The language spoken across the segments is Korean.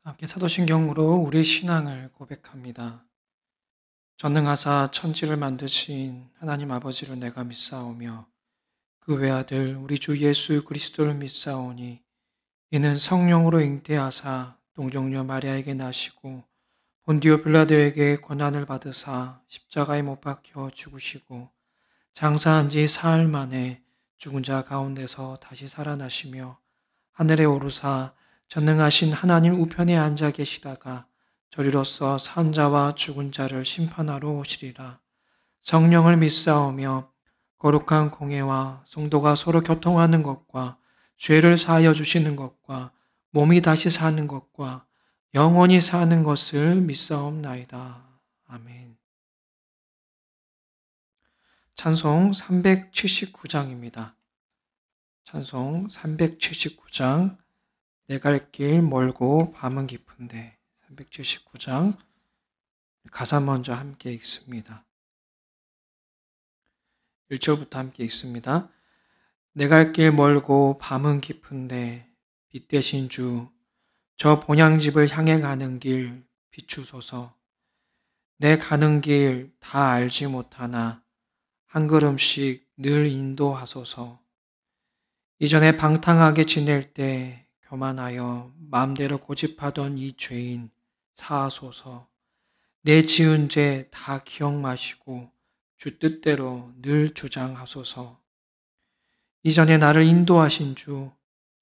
함께 사도신경으로 우리 신앙을 고백합니다. 전능하사 천지를 만드신 하나님 아버지를 내가 믿사오며 그 외아들 우리 주 예수 그리스도를 믿사오니 이는 성령으로 잉태하사 동정녀 마리아에게 나시고 본디오 빌라도에게 고난을 받으사 십자가에 못 박혀 죽으시고 장사한 지 사흘 만에 죽은 자 가운데서 다시 살아나시며 하늘에 오르사 전능하신 하나님 우편에 앉아 계시다가 저리로서 산 자와 죽은 자를 심판하러 오시리라. 성령을 믿사오며 거룩한 공예와 성도가 서로 교통하는 것과 죄를 사하여 주시는 것과 몸이 다시 사는 것과 영원히 사는 것을 믿사옵나이다. 아멘. 찬송 379장입니다. 찬송 379장 내 갈 길 멀고 밤은 깊은데 379장 가사 먼저 함께 읽습니다. 1절부터 함께 읽습니다. 내 갈 길 멀고 밤은 깊은데 빛 대신 주 저 본향집을 향해 가는 길 비추소서. 내 가는 길 다 알지 못하나 한 걸음씩 늘 인도하소서. 이전에 방탕하게 지낼 때 교만하여 마음대로 고집하던 이 죄인 사하소서. 내 지은 죄 다 기억 마시고 주 뜻대로 늘 주장하소서. 이전에 나를 인도하신 주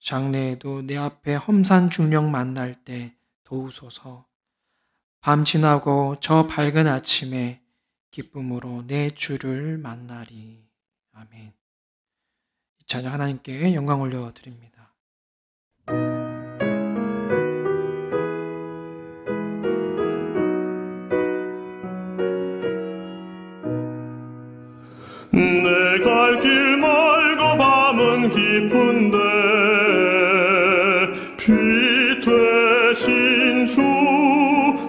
장래에도 내 앞에 험산 중령 만날 때 도우소서. 밤 지나고 저 밝은 아침에 기쁨으로 내 주를 만나리. 아멘. 이 찬양 하나님께 영광 올려드립니다. 내 갈 길 멀고 밤은 깊은데 빛 되신 주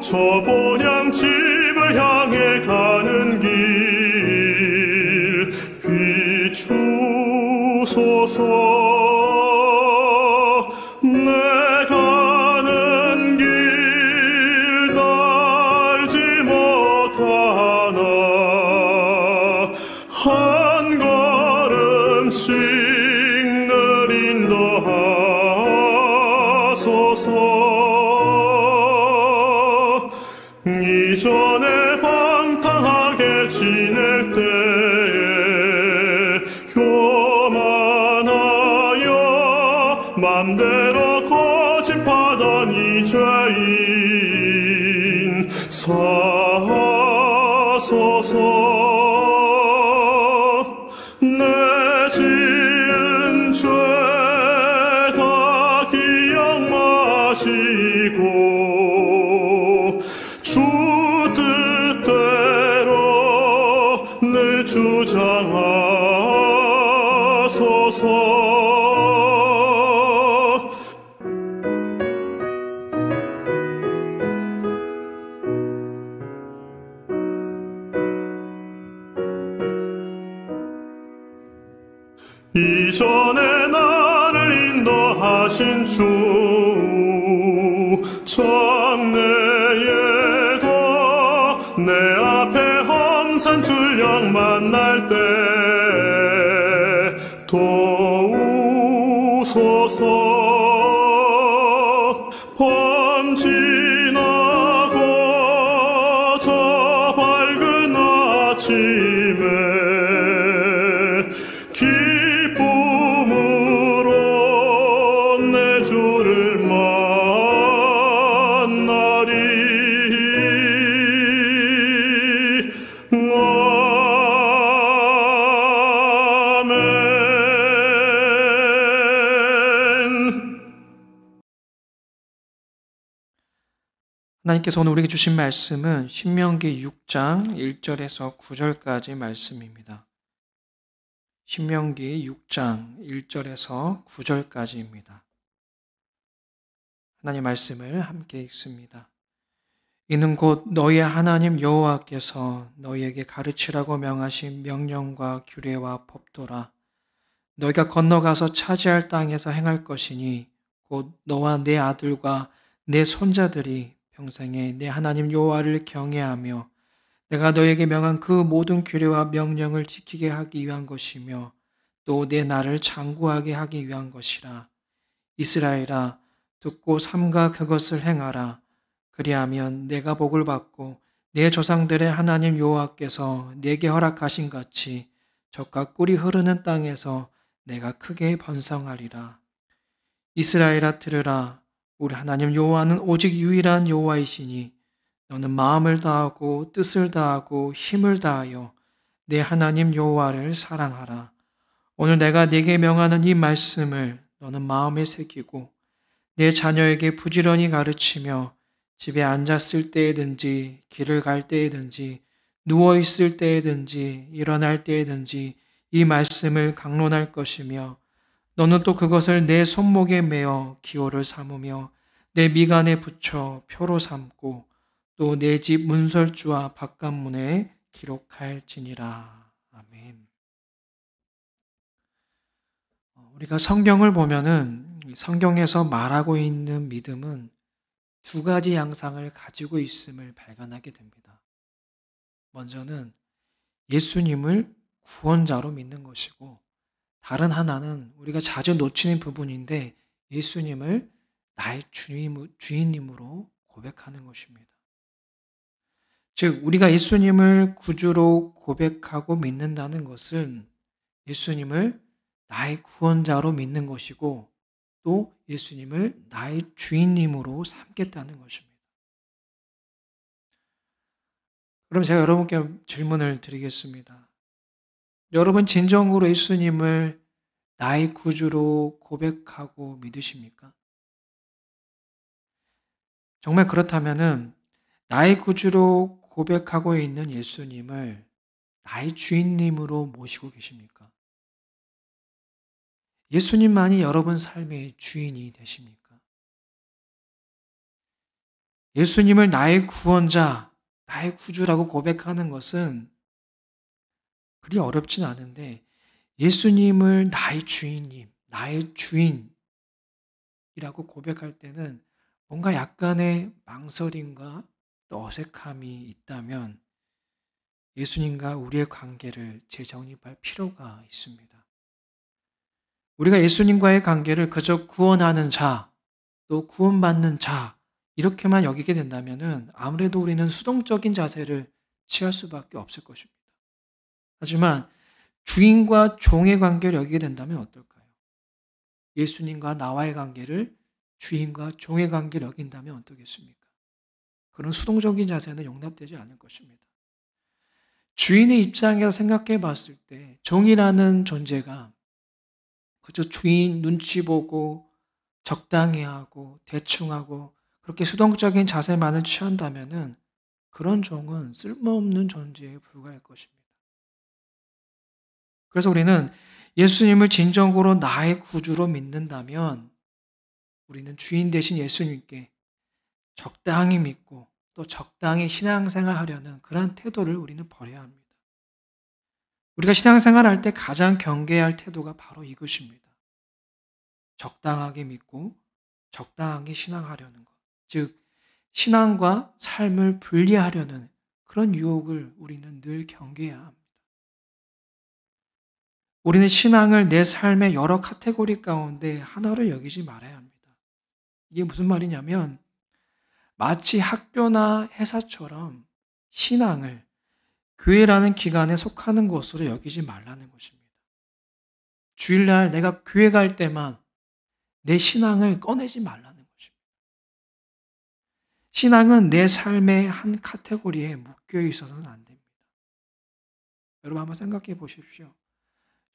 저 본향집을 향해 가는 길 비추소서. 내 가는 길 알지 못하나 한 걸음씩 늘 인도하소서. 이전에 방탕하게 지낼 때에 교만하여 맘대로 고집하던 이 죄인 사하소서. 내 지은 죄 다 기억 마시고 주 뜻대로 늘 주장하소서. 이전에 나를 인도하신 주 장래에도 내 앞에 험산 출령 만날 때 도우소서. 밤 지나고 저 밝은 아침에 기쁨으로 내 주를 만나리. 아멘. 하나님께서 오늘 우리에게 주신 말씀은 신명기 6장 1절에서 9절까지 말씀입니다. 신명기 6장 1절에서 9절까지입니다. 하나님 말씀을 함께 읽습니다. 이는 곧 너희의 하나님 여호와께서 너희에게 가르치라고 명하신 명령과 규례와 법도라. 너희가 건너가서 차지할 땅에서 행할 것이니 곧 너와 내 아들과 내 손자들이 평생에 내 하나님 여호와를 경외하며 내가 너에게 명한 그 모든 규례와 명령을 지키게 하기 위한 것이며 또 내 나를 장구하게 하기 위한 것이라. 이스라엘아, 듣고 삼가 그것을 행하라. 그리하면 내가 복을 받고 내 조상들의 하나님 여호와께서 내게 허락하신 같이 젖과 꿀이 흐르는 땅에서 내가 크게 번성하리라. 이스라엘아, 들으라. 우리 하나님 여호와는 오직 유일한 여호와이시니 너는 마음을 다하고 뜻을 다하고 힘을 다하여 내 하나님 여호와를 사랑하라. 오늘 내가 네게 명하는 이 말씀을 너는 마음에 새기고 내 자녀에게 부지런히 가르치며 집에 앉았을 때에든지 길을 갈 때에든지 누워 있을 때에든지 일어날 때에든지 이 말씀을 강론할 것이며 너는 또 그것을 내 손목에 메어 기호를 삼으며 내 미간에 붙여 표로 삼고 또 내 집 문설주와 바깥문에 기록할지니라. 아멘. 우리가 성경을 보면은 성경에서 말하고 있는 믿음은 두 가지 양상을 가지고 있음을 발견하게 됩니다. 먼저는 예수님을 구원자로 믿는 것이고 다른 하나는 우리가 자주 놓치는 부분인데 예수님을 나의 주인님으로 고백하는 것입니다. 즉 우리가 예수님을 구주로 고백하고 믿는다는 것은 예수님을 나의 구원자로 믿는 것이고 또 예수님을 나의 주인님으로 삼겠다는 것입니다. 그럼 제가 여러분께 질문을 드리겠습니다. 여러분 진정으로 예수님을 나의 구주로 고백하고 믿으십니까? 정말 그렇다면은 나의 구주로 고백하고 있는 예수님을 나의 주인님으로 모시고 계십니까? 예수님만이 여러분 삶의 주인이 되십니까? 예수님을 나의 구원자, 나의 구주라고 고백하는 것은 그리 어렵진 않은데 예수님을 나의 주인님, 나의 주인이라고 고백할 때는 뭔가 약간의 망설임과 또 어색함이 있다면 예수님과 우리의 관계를 재정립할 필요가 있습니다. 우리가 예수님과의 관계를 그저 구원하는 자, 또 구원받는 자 이렇게만 여기게 된다면 아무래도 우리는 수동적인 자세를 취할 수밖에 없을 것입니다. 하지만 주인과 종의 관계를 여기게 된다면 어떨까요? 예수님과 나와의 관계를 주인과 종의 관계를 여긴다면 어떻겠습니까? 그런 수동적인 자세는 용납되지 않을 것입니다. 주인의 입장에서 생각해 봤을 때 종이라는 존재가 그저 주인 눈치 보고 적당히 하고 대충 하고 그렇게 수동적인 자세만을 취한다면은 그런 종은 쓸모없는 존재에 불과할 것입니다. 그래서 우리는 예수님을 진정으로 나의 구주로 믿는다면 우리는 주인 되신 예수님께 적당히 믿고 또 적당히 신앙생활 하려는 그러한 태도를 우리는 버려야 합니다. 우리가 신앙생활 할 때 가장 경계해야 할 태도가 바로 이것입니다. 적당하게 믿고 적당하게 신앙하려는 것. 즉 신앙과 삶을 분리하려는 그런 유혹을 우리는 늘 경계해야 합니다. 우리는 신앙을 내 삶의 여러 카테고리 가운데 하나로 여기지 말아야 합니다. 이게 무슨 말이냐면 마치 학교나 회사처럼 신앙을 교회라는 기관에 속하는 것으로 여기지 말라는 것입니다. 주일날 내가 교회 갈 때만 내 신앙을 꺼내지 말라는 것입니다. 신앙은 내 삶의 한 카테고리에 묶여 있어서는 안 됩니다. 여러분 한번 생각해 보십시오.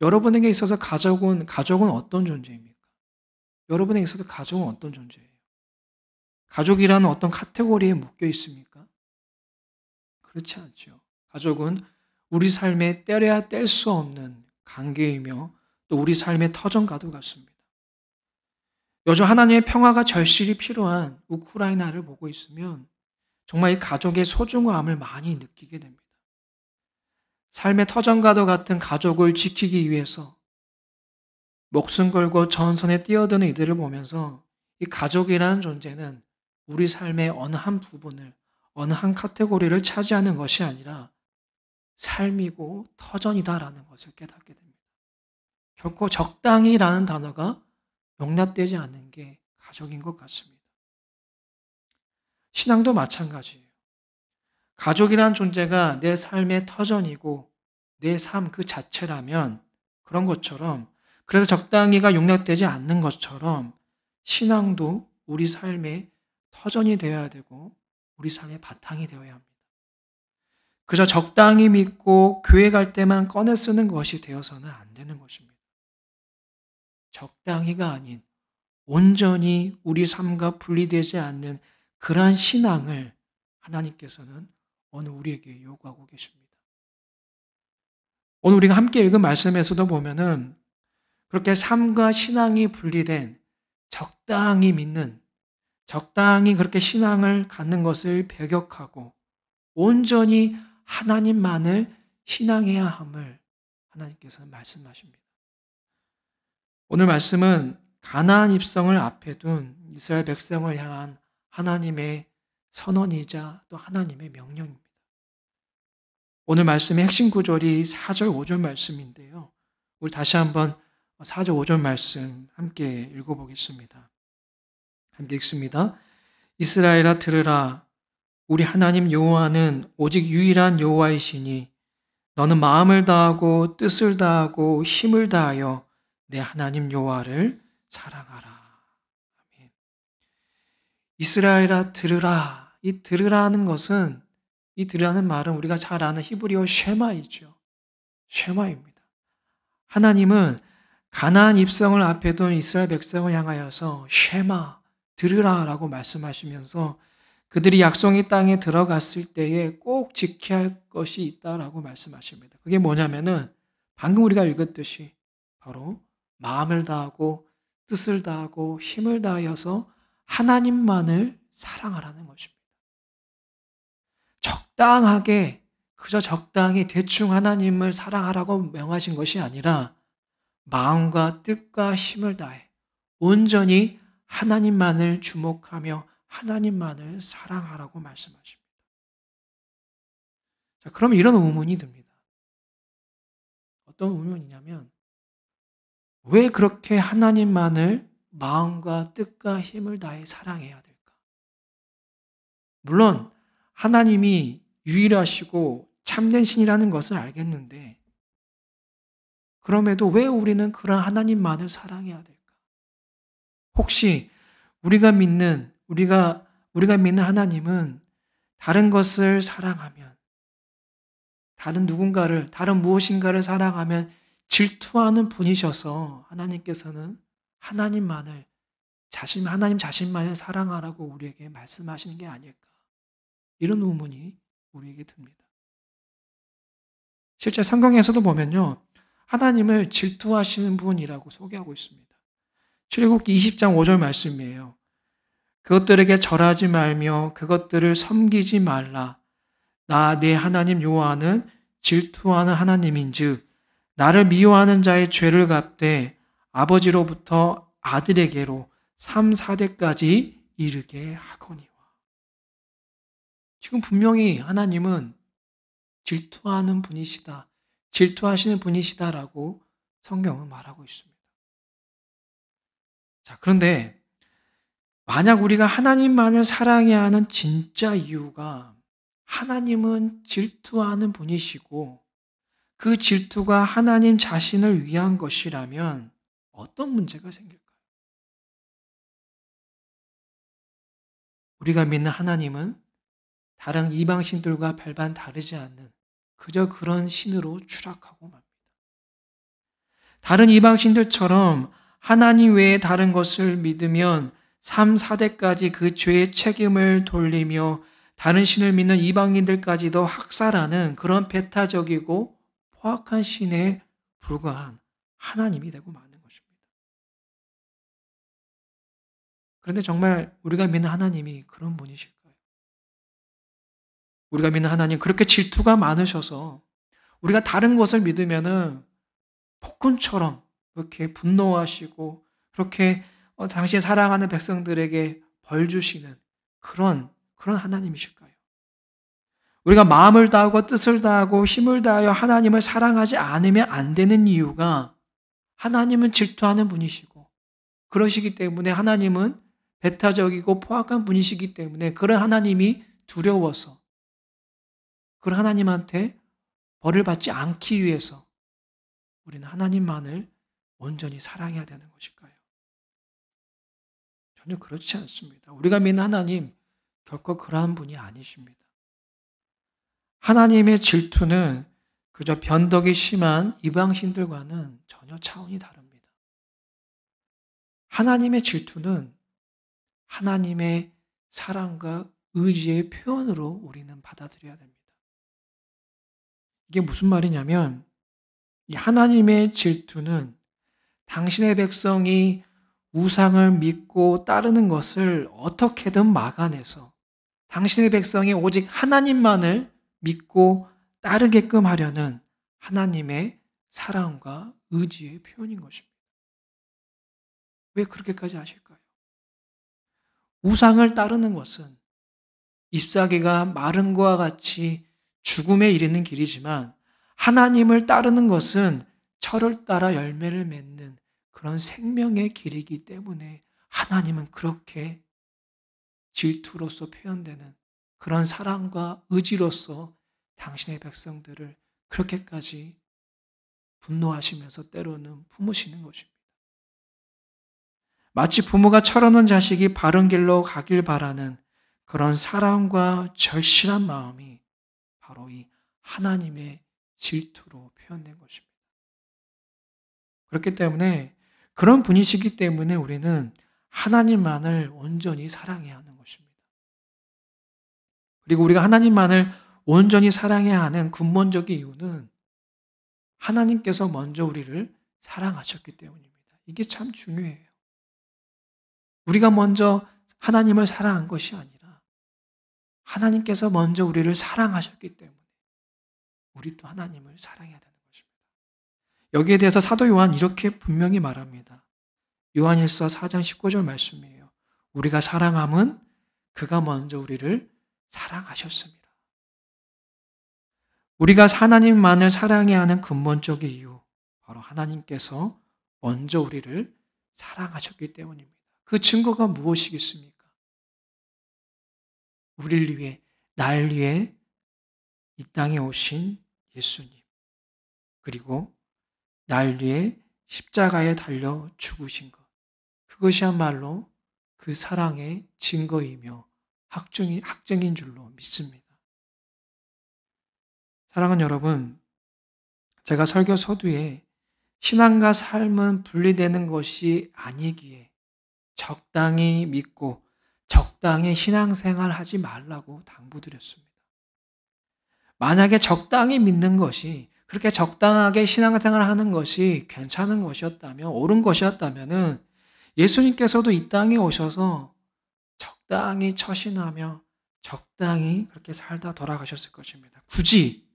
여러분에게 있어서 가족은 어떤 존재입니까? 여러분에게 있어서 가족은 어떤 존재예요? 가족이라는 어떤 카테고리에 묶여 있습니까? 그렇지 않죠. 가족은 우리 삶에 떼려야 뗄 수 없는 관계이며 또 우리 삶의 터전과도 같습니다. 요즘 하나님의 평화가 절실히 필요한 우크라이나를 보고 있으면 정말 이 가족의 소중함을 많이 느끼게 됩니다. 삶의 터전과도 같은 가족을 지키기 위해서 목숨 걸고 전선에 뛰어드는 이들을 보면서 이 가족이라는 존재는 우리 삶의 어느 한 부분을, 어느 한 카테고리를 차지하는 것이 아니라 삶이고 터전이다라는 것을 깨닫게 됩니다. 결코 적당히라는 단어가 용납되지 않는 게 가족인 것 같습니다. 신앙도 마찬가지예요. 가족이란 존재가 내 삶의 터전이고 내 삶 그 자체라면 그런 것처럼, 그래서 적당히가 용납되지 않는 것처럼 신앙도 우리 삶의 터전이 되어야 되고 우리 삶의 바탕이 되어야 합니다. 그저 적당히 믿고 교회 갈 때만 꺼내 쓰는 것이 되어서는 안 되는 것입니다. 적당히가 아닌 온전히 우리 삶과 분리되지 않는 그러한 신앙을 하나님께서는 오늘 우리에게 요구하고 계십니다. 오늘 우리가 함께 읽은 말씀에서도 보면은 그렇게 삶과 신앙이 분리된 적당히 믿는, 적당히 그렇게 신앙을 갖는 것을 배격하고 온전히 하나님만을 신앙해야 함을 하나님께서는 말씀하십니다. 오늘 말씀은 가나안 입성을 앞에 둔 이스라엘 백성을 향한 하나님의 선언이자 또 하나님의 명령입니다. 오늘 말씀의 핵심 구절이 4절, 5절 말씀인데요. 우리 다시 한번 4절, 5절 말씀 함께 읽어보겠습니다. 함께 읽습니다. 이스라엘아 들으라. 우리 하나님 여호와는 오직 유일한 여호와이시니 너는 마음을 다하고 뜻을 다하고 힘을 다하여 내 하나님 여호와를 사랑하라. 아멘. 이스라엘아 들으라. 이 들으라는 것은, 이 들으라는 말은 우리가 잘 아는 히브리어 쉐마이죠. 쉐마입니다. 하나님은 가나안 입성을 앞에 둔 이스라엘 백성을 향하여서 쉐마, 들으라라고 말씀하시면서 그들이 약속의 땅에 들어갔을 때에 꼭 지켜야 할 것이 있다라고 말씀하십니다. 그게 뭐냐면은 방금 우리가 읽었듯이 바로 마음을 다하고 뜻을 다하고 힘을 다하여서 하나님만을 사랑하라는 것입니다. 적당하게, 그저 적당히 대충 하나님을 사랑하라고 명하신 것이 아니라 마음과 뜻과 힘을 다해 온전히 하나님만을 주목하며 하나님만을 사랑하라고 말씀하십니다. 자, 그럼 이런 의문이 듭니다. 어떤 의문이냐면 왜 그렇게 하나님만을 마음과 뜻과 힘을 다해 사랑해야 될까? 물론 하나님이 유일하시고 참된 신이라는 것을 알겠는데 그럼에도 왜 우리는 그런 하나님만을 사랑해야 될까? 혹시 우리가 믿는 하나님은 다른 것을 사랑하면, 다른 누군가를, 다른 무엇인가를 사랑하면 질투하는 분이셔서 하나님께서는 하나님 자신만을 사랑하라고 우리에게 말씀하시는 게 아닐까? 이런 의문이 우리에게 듭니다. 실제 성경에서도 보면요, 하나님을 질투하시는 분이라고 소개하고 있습니다. 출애굽기 20장 5절 말씀이에요. 그것들에게 절하지 말며 그것들을 섬기지 말라. 나 내 하나님 여호와는 질투하는 하나님인즉 나를 미워하는 자의 죄를 갚되 아버지로부터 아들에게로 3, 4대까지 이르게 하거니와. 지금 분명히 하나님은 질투하는 분이시다, 질투하시는 분이시다라고 성경은 말하고 있습니다. 자, 그런데 만약 우리가 하나님만을 사랑해야 하는 진짜 이유가 하나님은 질투하는 분이시고 그 질투가 하나님 자신을 위한 것이라면 어떤 문제가 생길까요? 우리가 믿는 하나님은 다른 이방신들과 별반 다르지 않는 그저 그런 신으로 추락하고 맙니다. 다른 이방신들처럼 하나님 외에 다른 것을 믿으면 3, 4대까지 그 죄의 책임을 돌리며 다른 신을 믿는 이방인들까지도 학살하는 그런 배타적이고 포악한 신에 불과한 하나님이 되고 마는 것입니다. 그런데 정말 우리가 믿는 하나님이 그런 분이실까요? 우리가 믿는 하나님 그렇게 질투가 많으셔서 우리가 다른 것을 믿으면은 폭군처럼 그렇게 분노하시고 그렇게 당신의 사랑하는 백성들에게 벌 주시는 그런 하나님이실까요? 우리가 마음을 다하고 뜻을 다하고 힘을 다하여 하나님을 사랑하지 않으면 안 되는 이유가 하나님은 질투하는 분이시고 그러시기 때문에 하나님은 배타적이고 포악한 분이시기 때문에 그런 하나님이 두려워서 그런 하나님한테 벌을 받지 않기 위해서 우리는 하나님만을 온전히 사랑해야 되는 것일까요? 전혀 그렇지 않습니다. 우리가 믿는 하나님 결코 그러한 분이 아니십니다. 하나님의 질투는 그저 변덕이 심한 이방신들과는 전혀 차원이 다릅니다. 하나님의 질투는 하나님의 사랑과 의지의 표현으로 우리는 받아들여야 됩니다. 이게 무슨 말이냐면 이 하나님의 질투는 당신의 백성이 우상을 믿고 따르는 것을 어떻게든 막아내서 당신의 백성이 오직 하나님만을 믿고 따르게끔 하려는 하나님의 사랑과 의지의 표현인 것입니다. 왜 그렇게까지 하실까요? 우상을 따르는 것은 잎사귀가 마른 것과 같이 죽음에 이르는 길이지만 하나님을 따르는 것은 철을 따라 열매를 맺는 그런 생명의 길이기 때문에 하나님은 그렇게 질투로서 표현되는 그런 사랑과 의지로서 당신의 백성들을 그렇게까지 분노하시면서 때로는 품으시는 것입니다. 마치 부모가 철없는 자식이 바른 길로 가길 바라는 그런 사랑과 절실한 마음이 바로 이 하나님의 질투로 표현된 것입니다. 그렇기 때문에 그런 분이시기 때문에 우리는 하나님만을 온전히 사랑해야 하는 것입니다. 그리고 우리가 하나님만을 온전히 사랑해야 하는 근본적인 이유는 하나님께서 먼저 우리를 사랑하셨기 때문입니다. 이게 참 중요해요. 우리가 먼저 하나님을 사랑한 것이 아니라 하나님께서 먼저 우리를 사랑하셨기 때문에 우리 또 하나님을 사랑해야 되는 것입니다. 여기에 대해서 사도 요한 이렇게 분명히 말합니다. 요한일서 4장 19절 말씀이에요. 우리가 사랑함은 그가 먼저 우리를 사랑하셨습니다. 우리가 하나님만을 사랑해야 하는 근본적인 이유, 바로 하나님께서 먼저 우리를 사랑하셨기 때문입니다. 그 증거가 무엇이겠습니까? 우리를 위해, 날 위해 이 땅에 오신 예수님, 그리고 날 위해 십자가에 달려 죽으신 것, 그것이야말로 그 사랑의 증거이며 확증인 줄로 믿습니다. 사랑하는 여러분, 제가 설교 서두에 신앙과 삶은 분리되는 것이 아니기에 적당히 믿고 적당히 신앙생활 하지 말라고 당부드렸습니다. 만약에 적당히 믿는 것이 그렇게 적당하게 신앙생활 하는 것이 괜찮은 것이었다면, 옳은 것이었다면 예수님께서도 이 땅에 오셔서 적당히 처신하며 적당히 그렇게 살다 돌아가셨을 것입니다. 굳이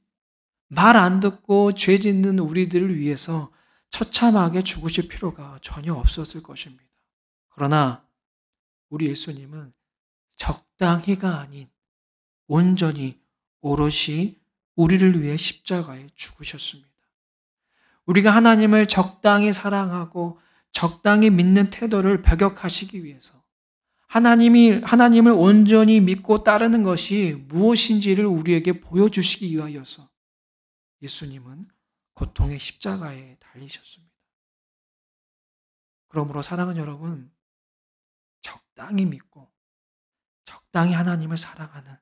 말 안 듣고 죄 짓는 우리들을 위해서 처참하게 죽으실 필요가 전혀 없었을 것입니다. 그러나 우리 예수님은 적당히가 아닌 온전히 오롯이 우리를 위해 십자가에 죽으셨습니다. 우리가 하나님을 적당히 사랑하고 적당히 믿는 태도를 배격하시기 위해서 하나님을 온전히 믿고 따르는 것이 무엇인지를 우리에게 보여주시기 위하여서 예수님은 고통의 십자가에 달리셨습니다. 그러므로 사랑하는 여러분, 적당히 믿고 적당히 하나님을 사랑하는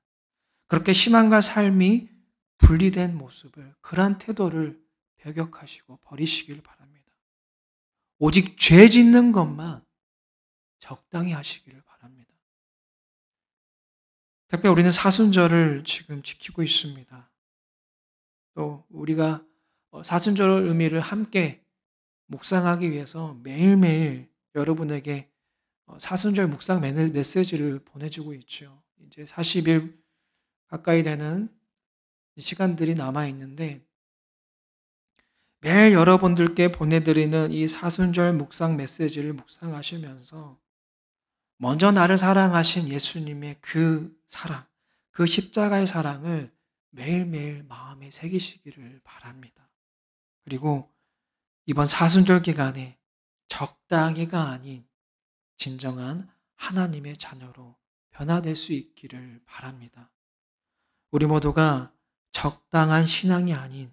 그렇게 신앙과 삶이 분리된 모습을, 그러한 태도를 배격하시고 버리시길 바랍니다. 오직 죄 짓는 것만 적당히 하시기를 바랍니다. 특별히 우리는 사순절을 지금 지키고 있습니다. 또 우리가 사순절 의미를 함께 묵상하기 위해서 매일매일 여러분에게 사순절 묵상 메시지를 보내주고 있죠. 이제 40일 가까이 되는 시간들이 남아 있는데 매일 여러분들께 보내드리는 이 사순절 묵상 메시지를 묵상하시면서 먼저 나를 사랑하신 예수님의 그 사랑, 그 십자가의 사랑을 매일매일 마음에 새기시기를 바랍니다. 그리고 이번 사순절 기간에 적당히가 아닌 진정한 하나님의 자녀로 변화될 수 있기를 바랍니다. 우리 모두가 적당한 신앙이 아닌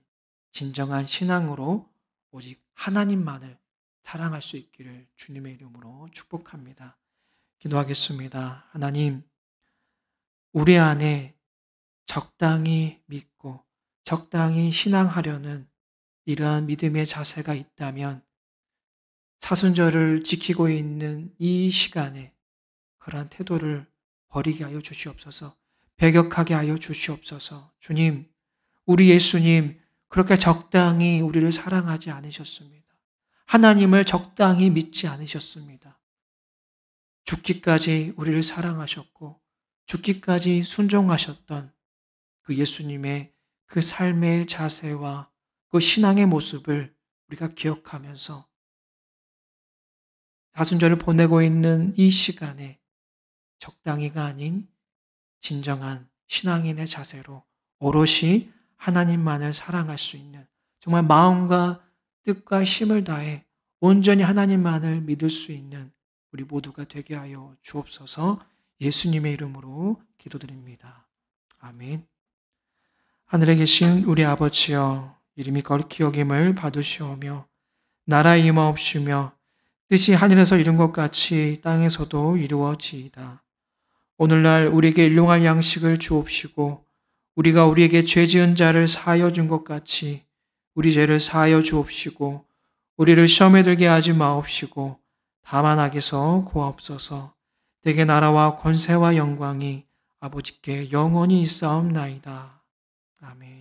진정한 신앙으로 오직 하나님만을 사랑할 수 있기를 주님의 이름으로 축복합니다. 기도하겠습니다. 하나님, 우리 안에 적당히 믿고 적당히 신앙하려는 이러한 믿음의 자세가 있다면 사순절을 지키고 있는 이 시간에 그러한 태도를 버리게 하여 주시옵소서. 배격하게 하여 주시옵소서. 주님, 우리 예수님 그렇게 적당히 우리를 사랑하지 않으셨습니다. 하나님을 적당히 믿지 않으셨습니다. 죽기까지 우리를 사랑하셨고 죽기까지 순종하셨던 그 예수님의 그 삶의 자세와 그 신앙의 모습을 우리가 기억하면서 사순절을 보내고 있는 이 시간에 적당히가 아닌 진정한 신앙인의 자세로 오롯이 하나님만을 사랑할 수 있는 정말 마음과 뜻과 힘을 다해 온전히 하나님만을 믿을 수 있는 우리 모두가 되게 하여 주옵소서. 예수님의 이름으로 기도드립니다. 아멘. 하늘에 계신 우리 아버지여, 이름이 거룩히 여김을 받으시오며 나라 임하옵시며 뜻이 하늘에서 이룬 것 같이 땅에서도 이루어지이다. 오늘날 우리에게 일용할 양식을 주옵시고 우리가 우리에게 죄 지은 자를 사하여 준 것 같이 우리 죄를 사하여 주옵시고 우리를 시험에 들게 하지 마옵시고 다만 악에서 구하옵소서. 대개 나라와 권세와 영광이 아버지께 영원히 있사옵나이다. 아멘.